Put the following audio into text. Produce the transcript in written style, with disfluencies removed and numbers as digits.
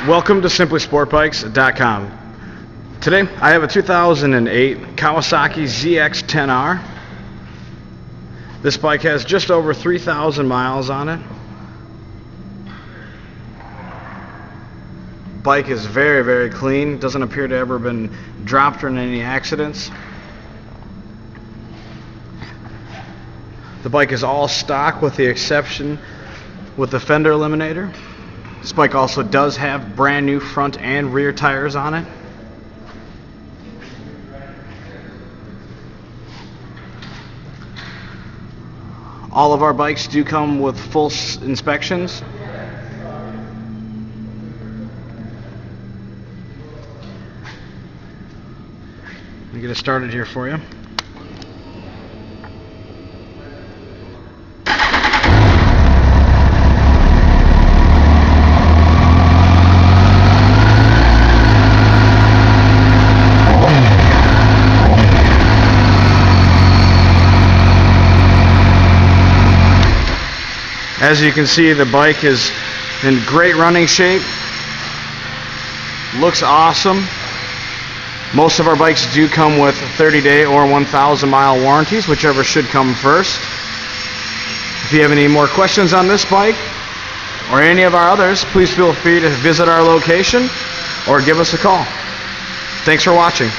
Welcome to simplysportbikes.com. Today I have a 2008 Kawasaki ZX10R. This bike has just over 3,000 miles on it. Bike is very, very clean. Doesn't appear to have ever been dropped or in any accidents. The bike is all stock with the exception with the fender eliminator. This bike also does have brand new front and rear tires on it. All of our bikes do come with full inspections. Let me get it started here for you. As you can see, the bike is in great running shape. Looks awesome. Most of our bikes do come with 30-day or 1,000-mile warranties, whichever should come first. If you have any more questions on this bike or any of our others, please feel free to visit our location or give us a call. Thanks for watching.